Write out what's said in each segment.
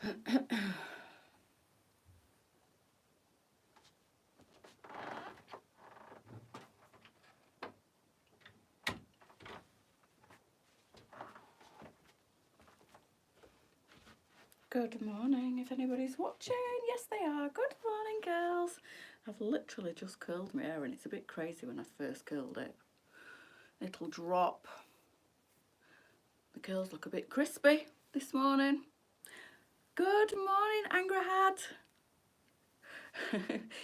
Good morning, if anybody's watching. Yes, they are. Good morning, girls. I've literally just curled my hair and it's a bit crazy when I first curled it. It'll drop. The curls look a bit crispy this morning. Good morning, Angrahad.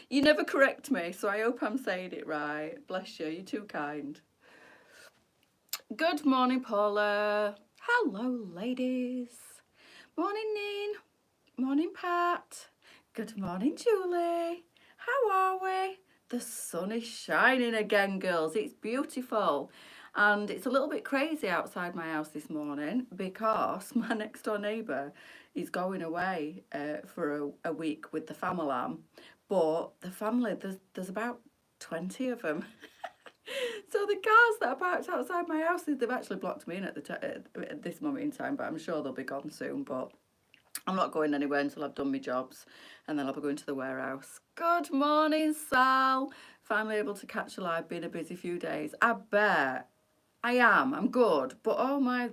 You never correct me, so I hope I'm saying it right. Bless you, you're too kind. Good morning, Paula. Hello, ladies. Morning, Neen. Morning, Pat. Good morning, Julie. How are we? The sun is shining again, girls. It's beautiful. And it's a little bit crazy outside my house this morning because my next door neighbour is going away for a week with the family. But the family, there's about 20 of them. So the cars that are parked outside my house, they've actually blocked me in at this moment in time, but I'm sure they'll be gone soon. But I'm not going anywhere until I've done my jobs, and then I'll be going to the warehouse. Good morning, Sal. Finally able to catch a live, been a busy few days. I bet. I am, I'm good, but oh my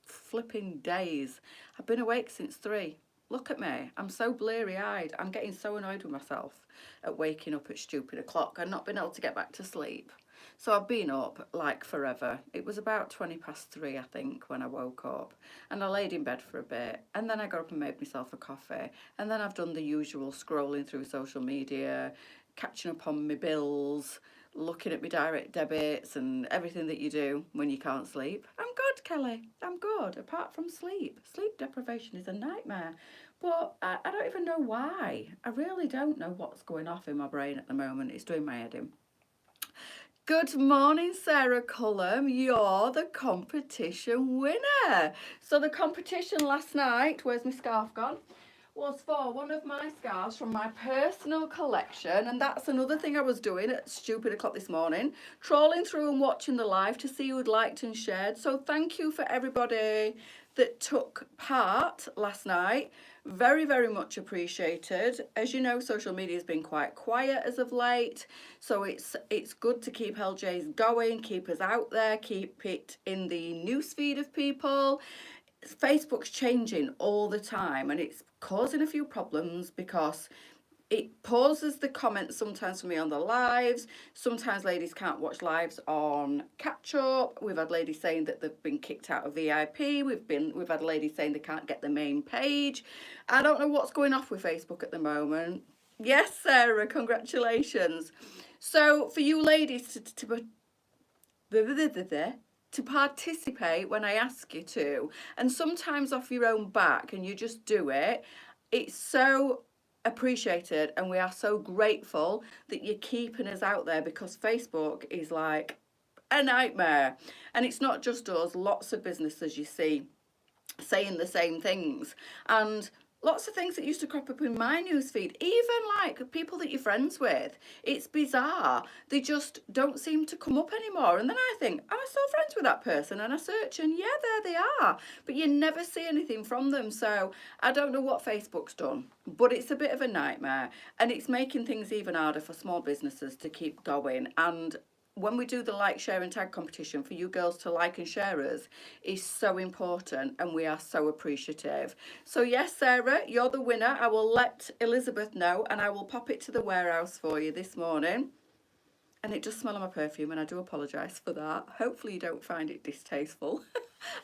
flipping days. I've been awake since 3. Look at me, I'm so bleary-eyed. I'm getting so annoyed with myself at waking up at stupid o'clock and not being able to get back to sleep. So I've been up like forever. It was about 3:20, I think, when I woke up, and I laid in bed for a bit, and then I got up and made myself a coffee, and then I've done the usual scrolling through social media, catching up on my bills, looking at my direct debits and everything that you do when you can't sleep. I'm good, Kelly. I'm good, apart from sleep. Sleep deprivation is a nightmare. But I don't even know why. I really don't know what's going off in my brain at the moment. It's doing my head in. Good morning, Sarah Cullum. You're the competition winner. So the competition last night, where's my scarf gone? Was for one of my scarves from my personal collection, and that's another thing I was doing at stupid o'clock this morning, trawling through and watching the live to see who had liked and shared. So thank you for everybody that took part last night. Very, very much appreciated. As you know, social media has been quite quiet as of late, so it's good to keep LJs going, keep us out there, keep it in the newsfeed of people. Facebook's changing all the time and it's causing a few problems because it pauses the comments sometimes for me on the lives. Sometimes ladies can't watch lives on catch up. We've had ladies saying that they've been kicked out of VIP. We've had ladies saying they can't get the main page. I don't know what's going off with Facebook at the moment. Yes, Sarah, congratulations. So for you ladies to participate when I ask you to, and sometimes off your own back, and you just do it, it's so appreciated, and we are so grateful that you're keeping us out there, because Facebook is like a nightmare. And it's not just us, lots of businesses you see saying the same things, and lots of things that used to crop up in my newsfeed, even like people that you're friends with. It's bizarre. They just don't seem to come up anymore. And then I think, am I still friends with that person? And I search and yeah, there they are. But you never see anything from them. So I don't know what Facebook's done, but it's a bit of a nightmare. And it's making things even harder for small businesses to keep going. And when we do the like, share and tag competition, for you girls to like and share us is so important, and we are so appreciative. So yes, Sarah, you're the winner. I will let Elizabeth know, and I will pop it to the warehouse for you this morning. And it does smell of my perfume, and I do apologise for that. Hopefully you don't find it distasteful.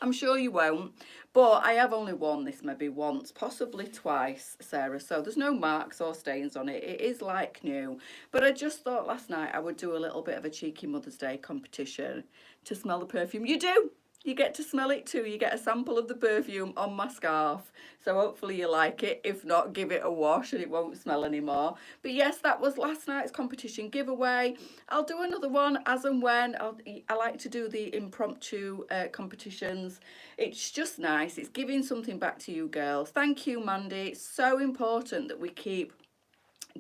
I'm sure you won't. But I have only worn this maybe once, possibly twice, Sarah. So there's no marks or stains on it. It is like new. But I just thought last night I would do a little bit of a cheeky Mother's Day competition to smell the perfume. You do! You get to smell it too. You get a sample of the perfume on my scarf. So hopefully you like it. If not, give it a wash and it won't smell anymore. But yes, that was last night's competition giveaway. I'll do another one as and when. I like to do the impromptu competitions. It's just nice. It's giving something back to you girls. Thank you, Mandy. It's so important that we keep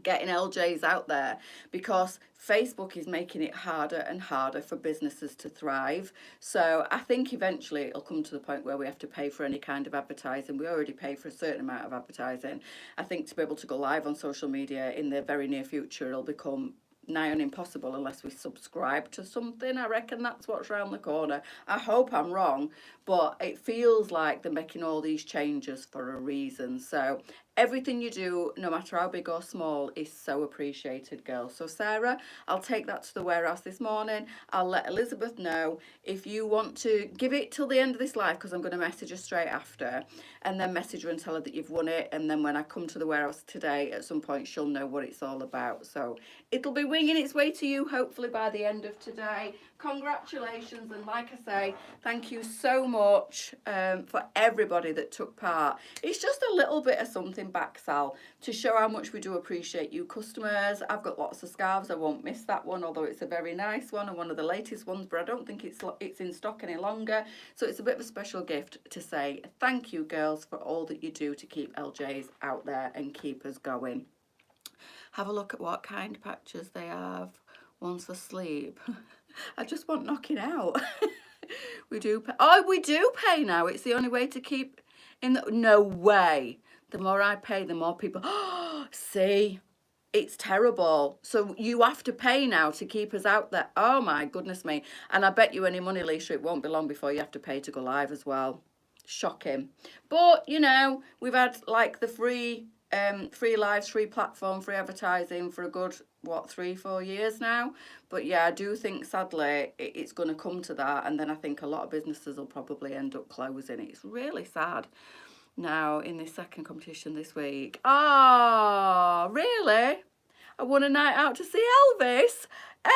getting LJs out there, because Facebook is making it harder and harder for businesses to thrive. So I think eventually it'll come to the point where we have to pay for any kind of advertising. We already pay for a certain amount of advertising. I think to be able to go live on social media in the very near future, it'll become nigh on impossible unless we subscribe to something. I reckon that's what's around the corner. I hope I'm wrong, but it feels like they're making all these changes for a reason. So everything you do, no matter how big or small, is so appreciated, girls. So Sarah, I'll take that to the warehouse this morning. I'll let Elizabeth know. If you want to give it till the end of this live, because I'm going to message her straight after, and then message her and tell her that you've won it, and then when I come to the warehouse today, at some point she'll know what it's all about. So it'll be winging its way to you hopefully by the end of today. Congratulations, and like I say, thank you so much for everybody that took part. It's just a little bit of something back, Sal, to show how much we do appreciate you customers. I've got lots of scarves. I won't miss that one, although it's a very nice one and one of the latest ones, but I don't think it's in stock any longer. So it's a bit of a special gift to say thank you, girls, for all that you do to keep LJs out there and keep us going. Have a look at what kind of patches they have. One's for sleep. I just want knocking out. We do pay. Oh, we do pay now. It's the only way to keep in the... No way. The more I pay, the more people... Oh, see? It's terrible. So you have to pay now to keep us out there. Oh, my goodness me. And I bet you any money, Lisa, it won't be long before you have to pay to go live as well. Shocking. But, you know, we've had, like, the free lives, free platform, free advertising for a good, 3-4 years now. But yeah, I do think sadly it's going to come to that, and then I think a lot of businesses will probably end up closing. It's really sad. Now in this second competition this week, really? I won a night out to see Elvis.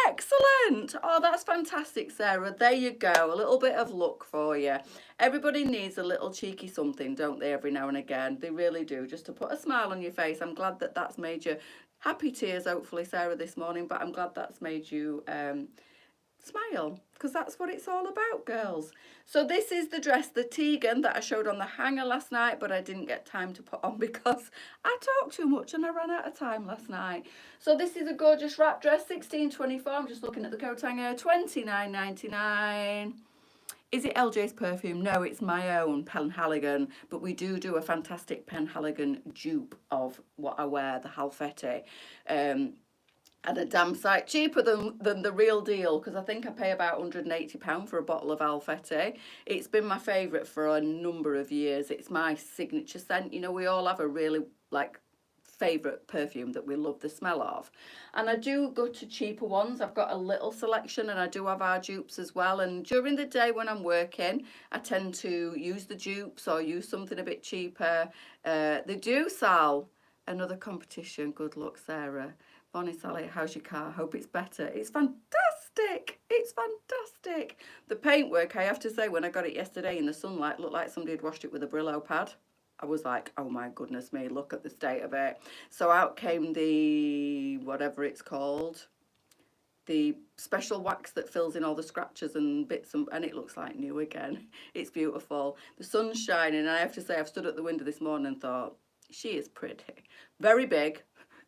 Excellent. Oh, that's fantastic, Sarah. There you go. A little bit of luck for you. Everybody needs a little cheeky something, don't they, every now and again? They really do, just to put a smile on your face. I'm glad that that's made you happy tears, hopefully, Sarah, this morning, but I'm glad that's made you smile, because that's what it's all about, girls. So this is the dress, the Tegan, that I showed on the hanger last night, but I didn't get time to put on because I talked too much and I ran out of time last night. So this is a gorgeous wrap dress, $16.24. I'm just looking at the coat hanger, $29.99. Is it LJ's perfume? No, it's my own Penhaligon, but we do a fantastic Penhaligon dupe of what I wear, the Halfetti. And a damn sight cheaper than the real deal, because I think I pay about £180 for a bottle of Alfetti. It's been my favourite for a number of years. It's my signature scent. You know, we all have a really, favourite perfume that we love the smell of. And I do go to cheaper ones. I've got a little selection, and I do have our dupes as well. And during the day when I'm working, I tend to use the dupes or use something a bit cheaper. They do, Sal. Another competition. Good luck, Sarah. Bonnie Sally, how's your car? Hope it's better. It's fantastic. It's fantastic. The paintwork, I have to say, when I got it yesterday in the sunlight, looked like somebody had washed it with a Brillo pad. I was like, oh my goodness me, look at the state of it. So out came the, whatever it's called, the special wax that fills in all the scratches and bits, and it looks like new again. It's beautiful. The sun's shining, and I have to say, I've stood at the window this morning and thought, she is pretty. Very big.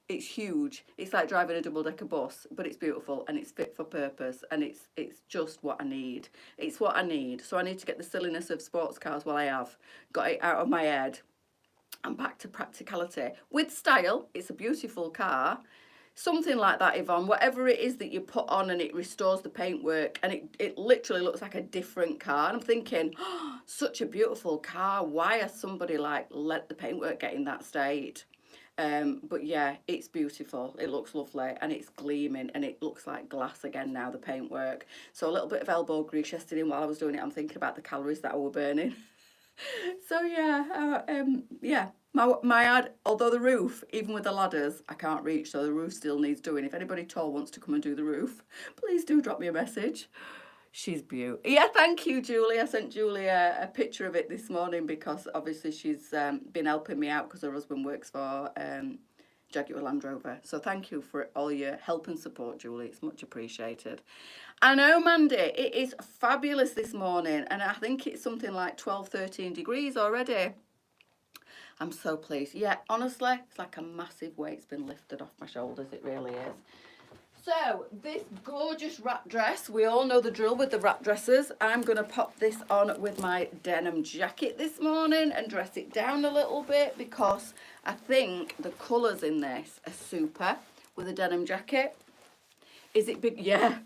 It's huge. It's like driving a double-decker bus, but it's beautiful and it's fit for purpose, and it's just what I need. It's what I need. So I need to get the silliness of sports cars while I have got it out of my head and back to practicality. With style, it's a beautiful car. Something like that, Yvonne, whatever it is that you put on and it restores the paintwork, and it literally looks like a different car. And I'm thinking, oh, such a beautiful car. Why has somebody let the paintwork get in that state? But yeah, it's beautiful. It looks lovely and it's gleaming and it looks like glass again now, the paintwork. So a little bit of elbow grease yesterday, and while I was doing it, I'm thinking about the calories that I were burning. So yeah, my ad, although the roof, even with the ladders, I can't reach, so the roof still needs doing. If anybody tall wants to come and do the roof, please do drop me a message. She's beautiful. Yeah, thank you, Julie. I sent Julie a picture of it this morning because obviously she's been helping me out because her husband works for Jaguar Land Rover. So thank you for all your help and support, Julie. It's much appreciated. I know, Mandy, it is fabulous this morning, and I think it's something like 12, 13 degrees already. I'm so pleased. Yeah, honestly, it's like a massive weight's been lifted off my shoulders. It really is. So, this gorgeous wrap dress, we all know the drill with the wrap dresses. I'm going to pop this on with my denim jacket this morning and dress it down a little bit because I think the colours in this are super with a denim jacket. Is it big? Yeah.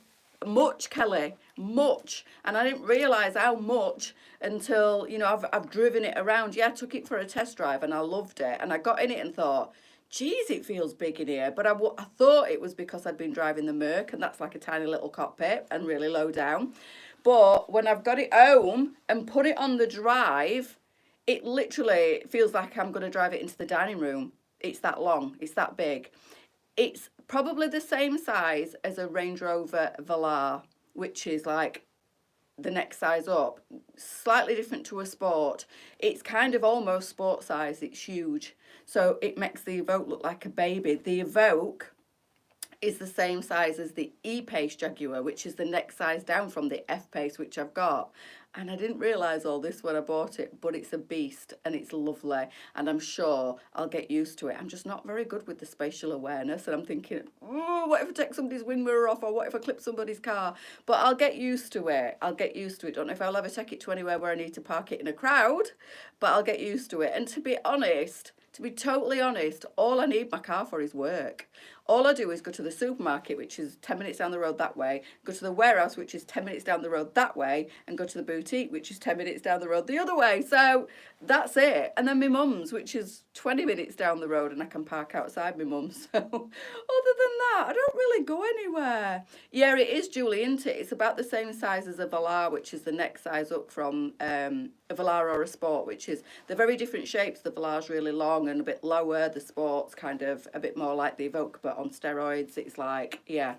Much, Kelly, much. And I didn't realise how much until, you know, I've driven it around. Yeah, I took it for a test drive and I loved it. And I got in it and thought, geez, it feels big in here. But I thought it was because I'd been driving the Merc, and that's like a tiny little cockpit and really low down. But when I've got it home and put it on the drive, it literally feels like I'm going to drive it into the dining room. It's that long. It's that big. It's probably the same size as a Range Rover Velar, which is like the next size up. Slightly different to a Sport. It's kind of almost sport size. It's huge. So it makes the Evoque look like a baby. The Evoque is the same size as the E-Pace Jaguar, which is the next size down from the F-Pace, which I've got. And I didn't realise all this when I bought it, but it's a beast and it's lovely. And I'm sure I'll get used to it. I'm just not very good with the spatial awareness. And I'm thinking, oh, what if I take somebody's wind mirror off, or what if I clip somebody's car? But I'll get used to it. I'll get used to it. Don't know if I'll ever take it to anywhere where I need to park it in a crowd, but I'll get used to it. And to be honest, to be totally honest, all I need my car for is work. All I do is go to the supermarket, which is 10 minutes down the road that way, go to the warehouse, which is 10 minutes down the road that way, and go to the boutique, which is 10 minutes down the road the other way. So that's it. And then my mum's, which is 20 minutes down the road, and I can park outside my mum's. So other than that, I don't really go anywhere. Yeah, it is, Julie, isn't it? It's about the same size as a Velar, which is the next size up from a Velar or a Sport, which is the very different shapes. The Velar's really long and a bit lower. The Sport's kind of a bit more like the Evoque, but on steroids. It's like, yeah,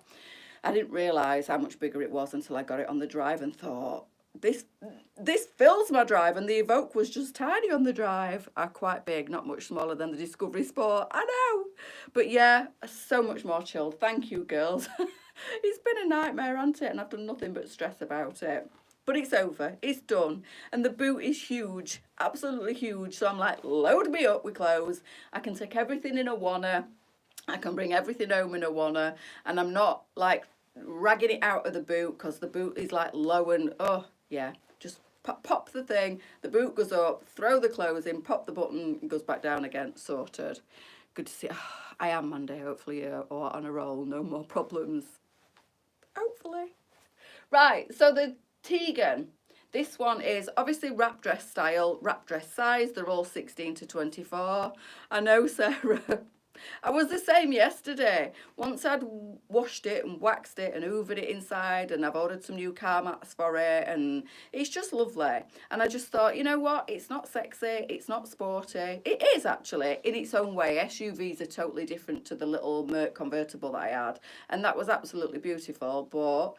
I didn't realise how much bigger it was until I got it on the drive and thought, this fills my drive. And the Evoque was just tiny on the drive. Quite big, not much smaller than the Discovery Sport. I know, but yeah, so much more chilled. Thank you, girls. It's been a nightmare, hasn't it? And I've done nothing but stress about it. But it's over, it's done. And the boot is huge, absolutely huge. So I'm like, load me up with clothes. I can take everything in a wanna. I can bring everything home in a wanna. And I'm not like ragging it out of the boot because the boot is like low and, oh yeah, just pop the thing. The boot goes up, throw the clothes in, pop the button, it goes back down again, sorted. Good to see. I am Monday, hopefully, or on a roll, no more problems. Hopefully. Right, so the Tegan, this one is obviously wrap dress style, wrap dress size. They're all 16 to 24. I know, Sarah. I was the same yesterday. Once I'd washed it and waxed it and hoovered it inside, and I've ordered some new car mats for it, and it's just lovely. And I just thought, you know what? It's not sexy. It's not sporty. It is actually in its own way. SUVs are totally different to the little Merc convertible that I had, and that was absolutely beautiful. But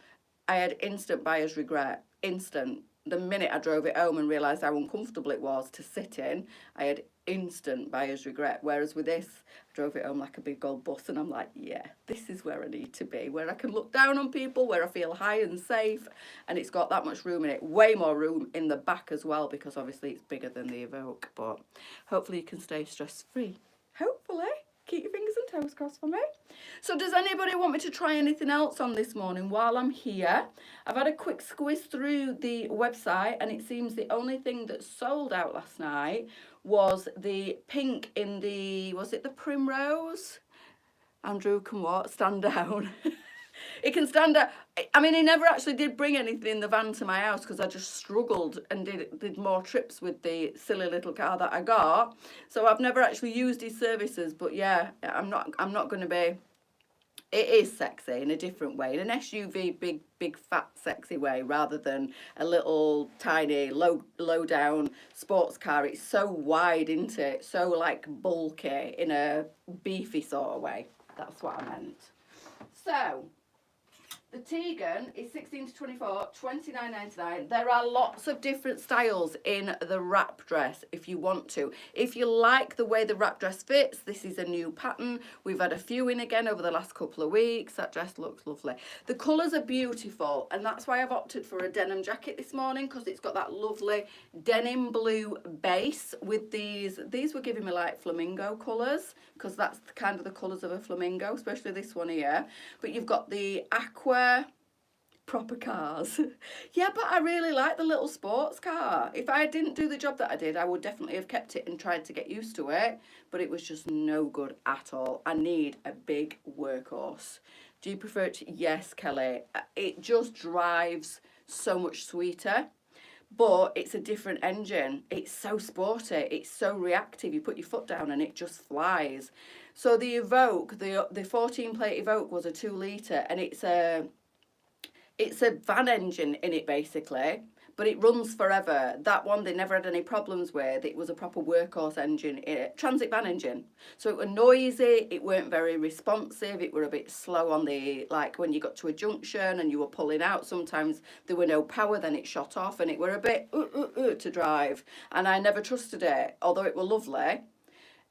I had instant buyer's regret, instant. The minute I drove it home and realised how uncomfortable it was to sit in, I had instant buyer's regret. Whereas with this, I drove it home like a big old bus, and I'm like, yeah, this is where I need to be, where I can look down on people, where I feel high and safe, and it's got that much room in it. Way more room in the back as well, because obviously it's bigger than the Evoque, but hopefully you can stay stress-free. Hopefully. Keep your fingers and toes crossed for me. So does anybody want me to try anything else on this morning while I'm here? I've had a quick squiz through the website, and it seems the only thing that sold out last night was the pink in the, was it the Primrose? Andrew can what? Stand down. It can stand out. I mean, he never actually did bring anything in the van to my house because I just struggled and did more trips with the silly little car that I got. So I've never actually used his services. But yeah, I'm not going to be. It is sexy in a different way, in an SUV, big fat sexy way, rather than a little tiny low down sports car. It's so wide, isn't it? So like bulky in a beefy sort of way. That's what I meant. So The Tegan is 16 to 24, $29.99. There are lots of different styles in the wrap dress if you want to. If you like the way the wrap dress fits, this is a new pattern. We've had a few in again over the last couple of weeks. That dress looks lovely. The colours are beautiful, and that's why I've opted for a denim jacket this morning, because it's got that lovely denim blue base with these. These were giving me like flamingo colours, because that's kind of the colours of a flamingo, especially this one here. But you've got the aqua proper cars. Yeah, but I really like the little sports car. If I didn't do the job that I did, I would definitely have kept it and tried to get used to it, but it was just no good at all. I need a big workhorse. Do you prefer it? Yes, Kelly. It just drives so much sweeter, but it's a different engine. It's so sporty, it's so reactive. You put your foot down and it just flies. So the Evoque, the 14 plate Evoque was a 2 litre, and it's a van engine in it basically, but it runs forever. That one they never had any problems with. It was a proper workhorse engine, transit van engine. So it was noisy, it weren't very responsive, it were a bit slow on the, like when you got to a junction and you were pulling out, sometimes there were no power, then it shot off, and it were a bit to drive, and I never trusted it, although it were lovely.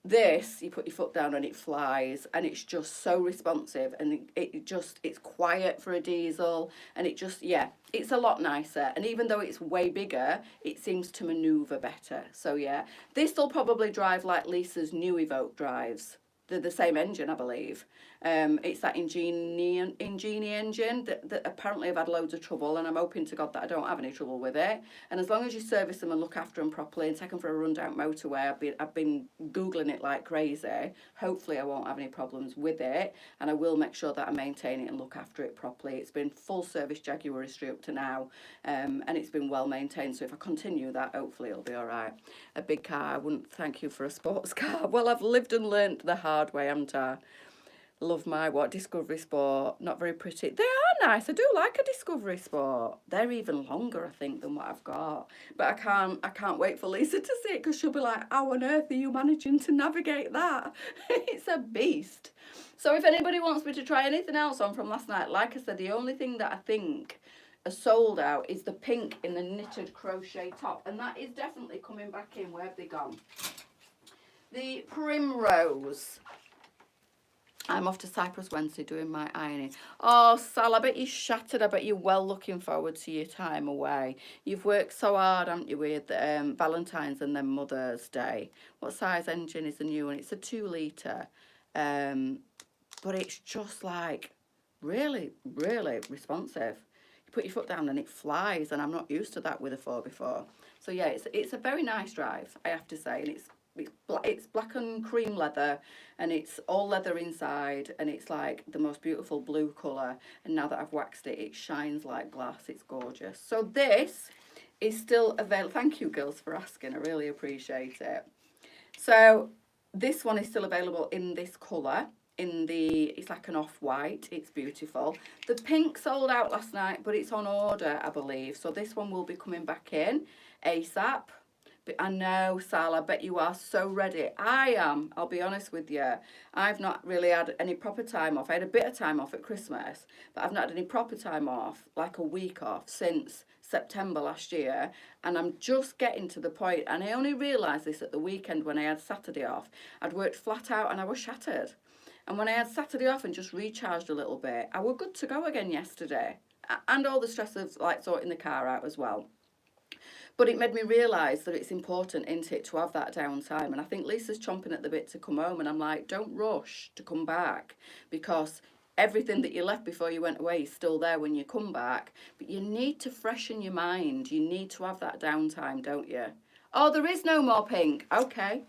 This, you put your foot down and it flies, and it's just so responsive, and it's quiet for a diesel, and it just, yeah, it's a lot nicer. And even though it's way bigger, it seems to manoeuvre better. So yeah, this will probably drive like Lisa's new Evoque drives. They're the same engine, I believe. It's that Ingenie engine that apparently I've had loads of trouble, and I'm hoping to God that I don't have any trouble with it. And as long as you service them and look after them properly and take them for a run down motorway, I've been Googling it like crazy. Hopefully I won't have any problems with it, and I will make sure that I maintain it and look after it properly. It's been full service Jaguar history up to now, and it's been well maintained, so if I continue that, hopefully it'll be all right. A big car, I wouldn't thank you for a sports car. Well, I've lived and learnt the hard way, haven't I? Love my Discovery Sport. Not very pretty. They are nice. I do like a Discovery Sport. They're even longer, I think, than what I've got. But I can't wait for Lisa to see it, because she'll be like, how on earth are you managing to navigate that? It's a beast. So if anybody wants me to try anything else on from last night, like I said, the only thing that I think are sold out is the pink in the knitted crochet top, and that is definitely coming back in. Where have they gone? The Primrose. I'm off to Cyprus Wednesday doing my ironing. Oh, Sal, I bet you're shattered. I bet you're well looking forward to your time away. You've worked so hard, haven't you, with Valentine's and then Mother's Day. What size engine is the new one? It's a 2 litre. But it's just like really, really responsive. You put your foot down and it flies, and I'm not used to that with a 4x4. So yeah, it's a very nice drive, I have to say, and it's black and cream leather, and it's all leather inside, and it's like the most beautiful blue colour, and now that I've waxed it, it shines like glass. It's gorgeous. So this is still available. Thank you, girls, for asking. I really appreciate it. So this one is still available in this colour. It's like an off-white. It's beautiful. The pink sold out last night, but it's on order, I believe. So this one will be coming back in ASAP. But I know, Sal, I bet you are so ready. I am, I'll be honest with you. I've not really had any proper time off. I had a bit of time off at Christmas, but I've not had any proper time off, like a week off, since September last year. And I'm just getting to the point, and I only realised this at the weekend when I had Saturday off. I'd worked flat out and I was shattered. And when I had Saturday off and just recharged a little bit, I was good to go again yesterday. And all the stress of like sorting the car out as well. But it made me realise that it's important, isn't it, to have that downtime. And I think Lisa's chomping at the bit to come home. And I'm like, don't rush to come back, because everything that you left before you went away is still there when you come back. But you need to freshen your mind. You need to have that downtime, don't you? Oh, there is no more pink. Okay.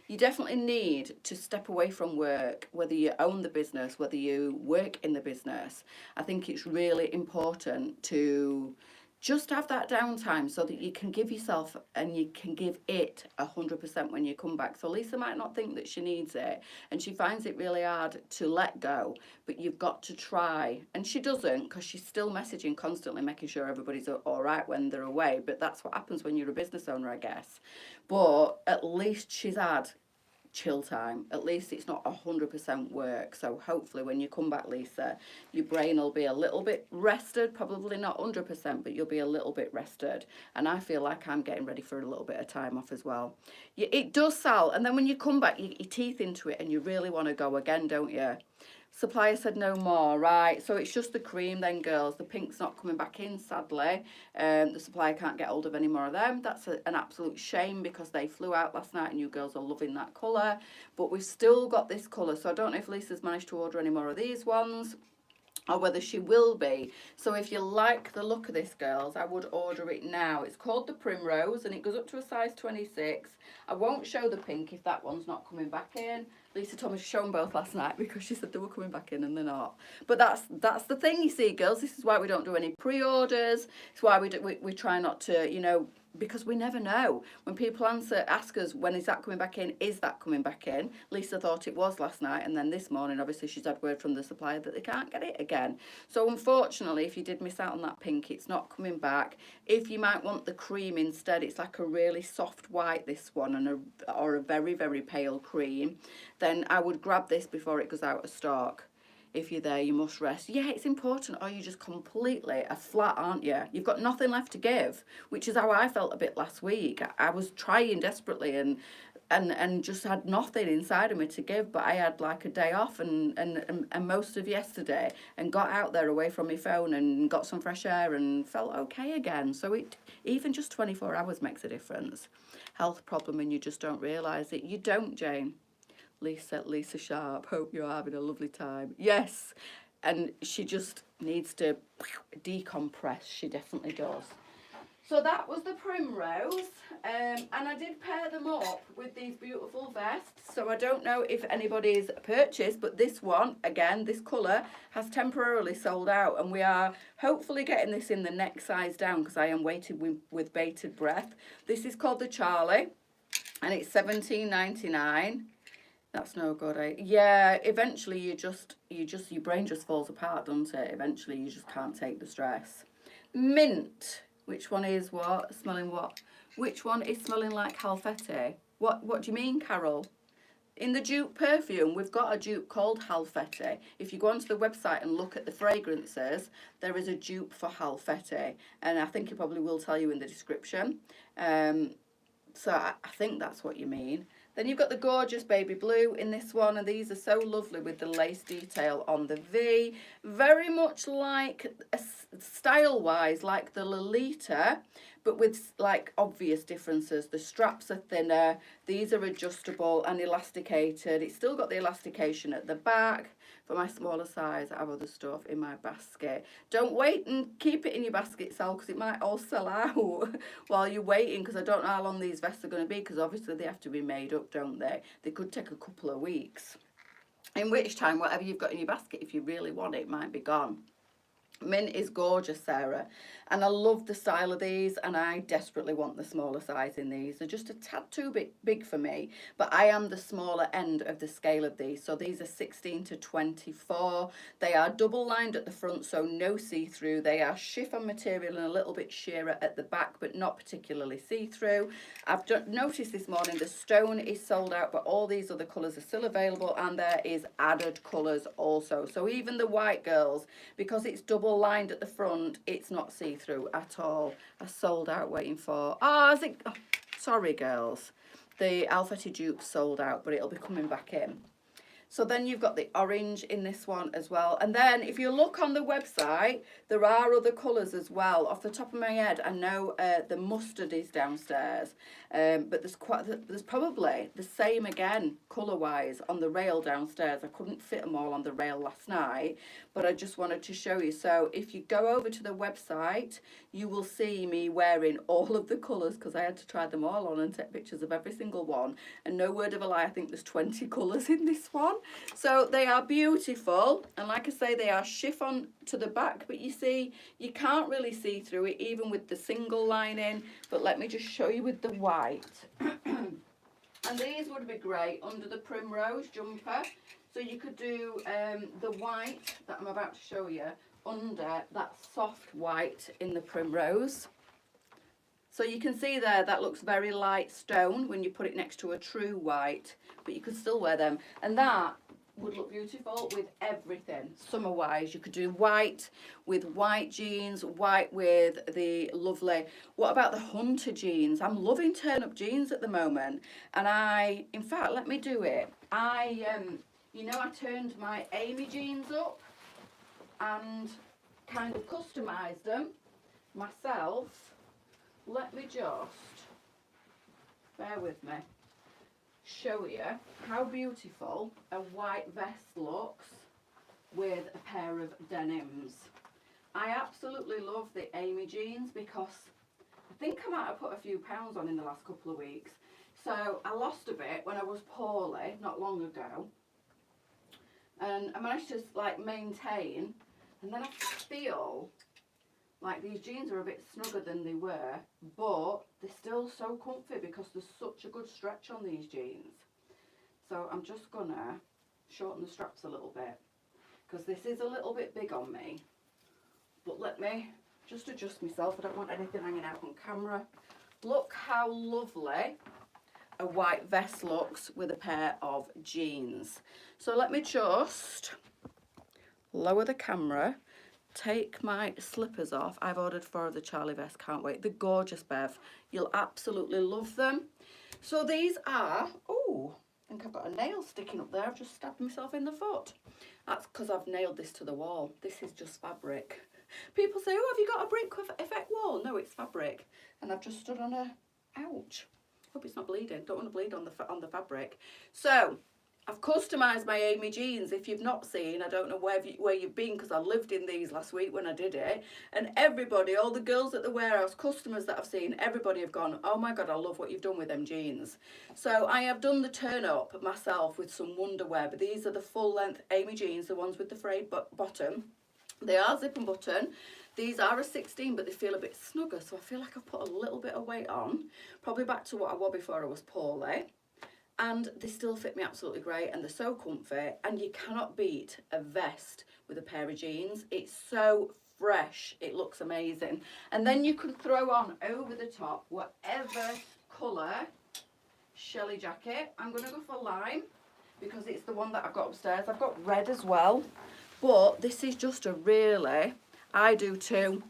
You definitely need to step away from work, whether you own the business, whether you work in the business. I think it's really important to just have that downtime so that you can give yourself and you can give it 100% when you come back. So Lisa might not think that she needs it, and she finds it really hard to let go, but you've got to try. And she doesn't, because she's still messaging constantly, making sure everybody's all right when they're away. But that's what happens when you're a business owner, I guess. But at least she's had chill time. At least it's not 100% work. So hopefully when you come back, Lisa, your brain will be a little bit rested, probably not 100%, but you'll be a little bit rested. And I feel like I'm getting ready for a little bit of time off as well. It does, Sal. And then when you come back, you get your teeth into it and you really want to go again, don't you? Supplier said no more, right? So it's just the cream then, girls. The pink's not coming back in, sadly. The supplier can't get hold of any more of them. That's an absolute shame because they flew out last night and you girls are loving that colour. But we've still got this colour. So I don't know if Lisa's managed to order any more of these ones, or whether she will be. So if you like the look of this, girls, I would order it now. It's called the Primrose and it goes up to a size 26. I won't show the pink if that one's not coming back in. Lisa told me to show them both last night because she said they were coming back in and they're not. But that's the thing, you see, girls. This is why we don't do any pre-orders. It's why we try not to, you know, because we never know. When people ask us, when is that coming back in? Is that coming back in? Lisa thought it was last night, and then this morning, obviously, she's had word from the supplier that they can't get it again. So unfortunately, if you did miss out on that pink, it's not coming back. If you might want the cream instead, it's like a really soft white, this one, or a very, very pale cream, then I would grab this before it goes out of stock. If you're there, you must rest. Yeah, it's important, or you just completely are flat, aren't you? You've got nothing left to give, which is how I felt a bit last week. I was trying desperately and just had nothing inside of me to give, but I had like a day off and most of yesterday and got out there away from my phone and got some fresh air and felt okay again. So it even just 24 hours makes a difference. Health problem and you just don't realise it. You don't, Jane. Lisa Sharp, hope you're having a lovely time. Yes, and she just needs to decompress. She definitely does. So that was the Primrose, and I did pair them up with these beautiful vests. So I don't know if anybody's purchased, but this one, again, this colour, has temporarily sold out, and we are hopefully getting this in the next size down because I am waiting with bated breath. This is called the Charlie, and it's $17.99. That's no good, eh? Yeah, eventually your brain just falls apart, doesn't it? Eventually you just can't take the stress. Mint. Which one is what? Smelling what? Which one is smelling like Halfeti? What do you mean, Carol? In the dupe perfume, we've got a dupe called Halfeti. If you go onto the website and look at the fragrances, there is a dupe for Halfeti. And I think it probably will tell you in the description. So I think that's what you mean. Then you've got the gorgeous baby blue in this one, and these are so lovely with the lace detail on the V. Very much like, style-wise, like the Lolita, but with like obvious differences. The straps are thinner, these are adjustable and elasticated. It's still got the elastication at the back. For my smaller size, I have other stuff in my basket. Don't wait and keep it in your basket, Sal, because it might all sell out while you're waiting, because I don't know how long these vests are going to be, because obviously they have to be made up, don't they? They could take a couple of weeks. In which time, whatever you've got in your basket, if you really want it, might be gone. Mint is gorgeous, Sarah, and I love the style of these, and I desperately want the smaller size in these. They're just a tad too big for me, but I am the smaller end of the scale of these. So these are 16 to 24. They are double lined at the front, so no see-through. They are chiffon material and a little bit sheerer at the back, but not particularly see-through. I've noticed this morning the stone is sold out, but all these other colours are still available, and there is added colours also. So even the white, girls, because it's double lined at the front, it's not see-through at all. I sold out waiting for, sorry girls, the Alfetti dupe sold out, but it'll be coming back in. So then you've got the orange in this one as well. And then if you look on the website, there are other colours as well. Off the top of my head, I know the mustard is downstairs. But there's probably the same again, colour-wise, on the rail downstairs. I couldn't fit them all on the rail last night, but I just wanted to show you. So if you go over to the website, you will see me wearing all of the colours, because I had to try them all on and take pictures of every single one. And no word of a lie, I think there's 20 colours in this one. So they are beautiful, and like I say, they are chiffon to the back, but you see, you can't really see through it even with the single lining. But let me just show you with the white. And these would be great under the Primrose jumper. So you could do the white that I'm about to show you under that soft white in the Primrose. So you can see there, that looks very light stone when you put it next to a true white, but you could still wear them. And that would look beautiful with everything. Summer wise, you could do white with white jeans, white with the lovely, what about the hunter jeans? I'm loving turn up jeans at the moment. And in fact, let me do it. You know, I turned my Amy jeans up and kind of customized them myself. Let me just, bear with me, show you how beautiful a white vest looks with a pair of denims. I absolutely love the Amy jeans because I think I might have put a few pounds on in the last couple of weeks. So I lost a bit when I was poorly not long ago, and I managed to like maintain, and then I feel like these jeans are a bit snugger than they were, but they're still so comfy because there's such a good stretch on these jeans. So I'm just gonna shorten the straps a little bit because this is a little bit big on me. But let me just adjust myself. I don't want anything hanging out on camera. Look how lovely a white vest looks with a pair of jeans. So let me just lower the camera, take my slippers off. I've ordered 4 of the Charlie vests, can't wait. They're gorgeous, Bev. You'll absolutely love them. So these are, oh, I think I've got a nail sticking up there. I've just stabbed myself in the foot. That's because I've nailed this to the wall. This is just fabric. People say, oh, have you got a brick effect wall? No, it's fabric. And I've just stood on a, ouch. Hope it's not bleeding. Don't want to bleed on the fabric. So I've customised my Amy jeans. If you've not seen, I don't know where you've been because I lived in these last week when I did it. And everybody, all the girls at the warehouse, customers that I've seen, everybody have gone, oh my God, I love what you've done with them jeans. So I have done the turn up myself with some Wonderwear, but these are the full length Amy jeans, the ones with the frayed bottom. They are zip and button. These are a 16, but they feel a bit snugger. So I feel like I've put a little bit of weight on, probably back to what I wore before I was poorly. And they still fit me absolutely great, and they're so comfy, and you cannot beat a vest with a pair of jeans. It's so fresh, it looks amazing. And then you can throw on over the top whatever colour Shelley jacket. I'm going to go for lime because it's the one that I've got upstairs. I've got red as well, but this is just a really, I do too,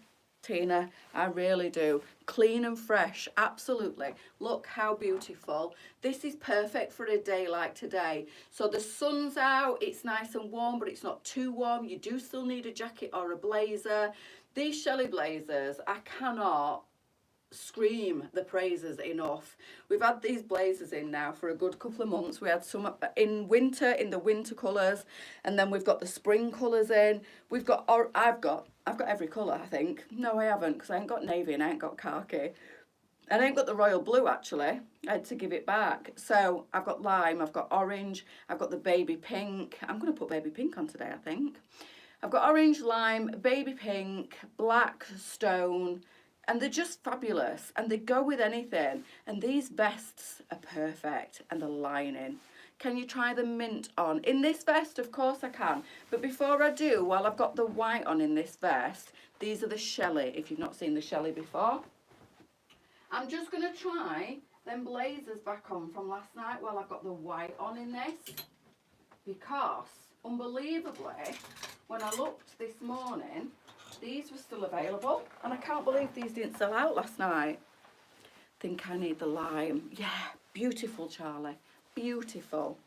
Tina, I really do. Clean and fresh, absolutely. Look how beautiful. This is perfect for a day like today. So the sun's out, it's nice and warm, but it's not too warm. You do still need a jacket or a blazer. These Shelley blazers, I cannot scream the praises enough. We've had these blazers in now for a good couple of months. We had some in winter, in the winter colours, and then we've got the spring colours in. We've got, I've got every colour, I think. No, I haven't, because I ain't got navy and I ain't got khaki. And I ain't got the royal blue, actually. I had to give it back. So I've got lime, I've got orange, I've got the baby pink. I'm going to put baby pink on today, I think. I've got orange, lime, baby pink, black stone, and they're just fabulous, and they go with anything. And these vests are perfect, and the lining. Can you try the mint on? In this vest, of course I can. But before I do, while I've got the white on in this vest, these are the Shelley, if you've not seen the Shelley before. I'm just going to try them blazers back on from last night while I've got the white on in this. Because, unbelievably, when I looked this morning, these were still available, and I can't believe these didn't sell out last night. Think I need the lime. Yeah, beautiful, Charlie. Beautiful.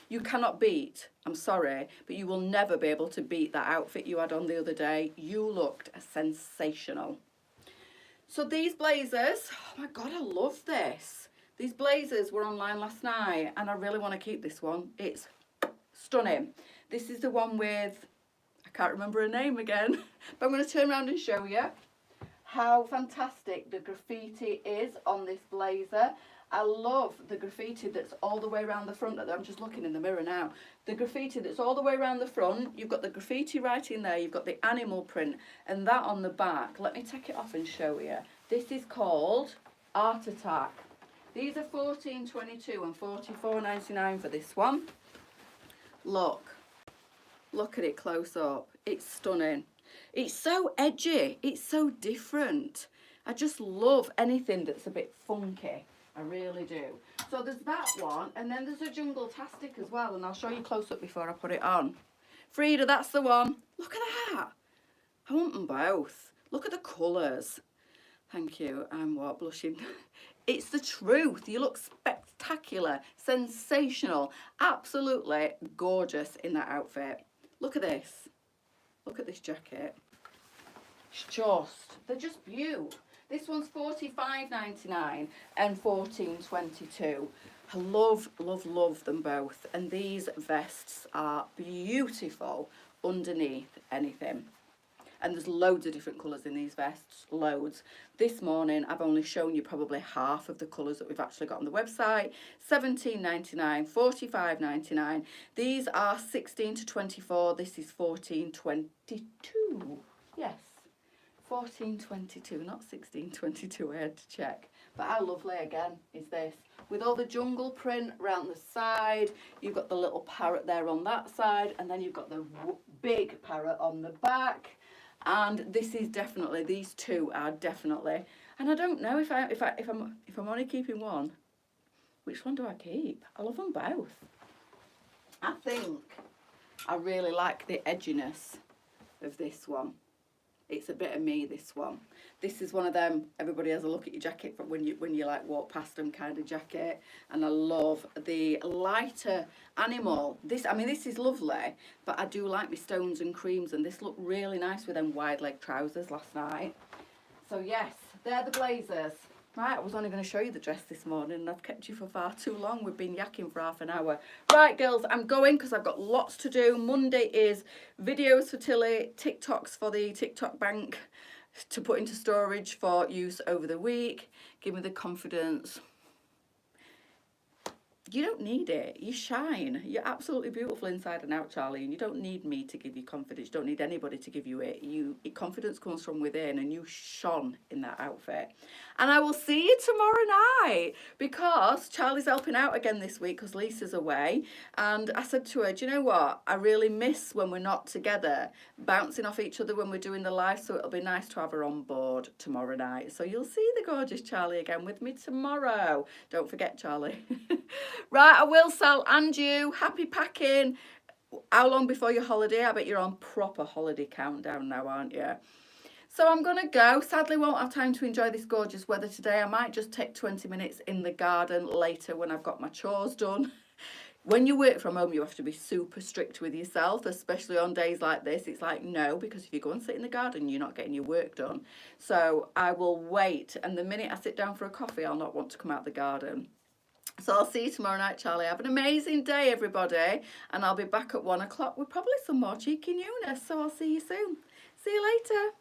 You cannot beat, I'm sorry, but you will never be able to beat that outfit you had on the other day. You looked sensational. So these blazers, oh my God, I love this. These blazers were online last night, and I really want to keep this one. It's stunning. This is the one with, I can't remember her name again, but I'm going to turn around and show you how fantastic the graffiti is on this blazer. I love the graffiti that's all the way around the front. I'm just looking in the mirror now. The graffiti that's all the way around the front. You've got the graffiti right in there. You've got the animal print and that on the back. Let me take it off and show you. This is called Art Attack. These are $14.22 and $44.99 for this one. Look at it close up. It's stunning. It's so edgy. It's so different. I just love anything that's a bit funky. I really do. So there's that one, and then there's a Jungle Tastic as well, and I'll show you close up before I put it on. Frida, that's the one. Look at that. I want them both. Look at the colours. Thank you. I'm what? Blushing. It's the truth. You look spectacular, sensational, absolutely gorgeous in that outfit. Look at this. Look at this jacket. It's just, they're just beautiful. This one's $45.99 and $14.22. I love, love, love them both. And these vests are beautiful underneath anything. And there's loads of different colours in these vests, loads. This morning, I've only shown you probably half of the colours that we've actually got on the website. $17.99, $45.99. These are 16 to 24. This is $14.22. Yes. 14.22, not 16.22. I had to check. But how lovely again is this? With all the jungle print around the side, you've got the little parrot there on that side, and then you've got the big parrot on the back. And this is definitely, these two are definitely. And I don't know if I'm only keeping one. Which one do I keep? I love them both. I think I really like the edginess of this one. It's a bit of me, this one. This is one of them, everybody has a look at your jacket from when you like walk past them kind of jacket. And I love the lighter animal. This, I mean, this is lovely, but I do like my stones and creams, and this looked really nice with them wide leg trousers last night. So yes, they're the blazers. Right, I was only going to show you the dress this morning, and I've kept you for far too long. We've been yakking for half an hour. Right, girls, I'm going because I've got lots to do. Monday is videos for Tilly, TikToks for the TikTok bank to put into storage for use over the week. Give me the confidence. You don't need it. You shine. You're absolutely beautiful inside and out, Charlie, and you don't need me to give you confidence. You don't need anybody to give you it. Confidence comes from within, and you shone in that outfit. And I will see you tomorrow night because Charlie's helping out again this week because Lisa's away. And I said to her, do you know what? I really miss when we're not together, bouncing off each other when we're doing the live, so it'll be nice to have her on board tomorrow night. So you'll see the gorgeous Charlie again with me tomorrow. Don't forget, Charlie. Right, I will sell, and you. Happy packing. How long before your holiday? I bet you're on proper holiday countdown now, aren't you? So I'm going to go. Sadly, won't have time to enjoy this gorgeous weather today. I might just take 20 minutes in the garden later when I've got my chores done. When you work from home, you have to be super strict with yourself, especially on days like this. It's like, no, because if you go and sit in the garden, you're not getting your work done. So I will wait. And the minute I sit down for a coffee, I'll not want to come out the garden. So I'll see you tomorrow night, Charlie. Have an amazing day, everybody. And I'll be back at 1 o'clock with probably some more cheeky newness. So I'll see you soon. See you later.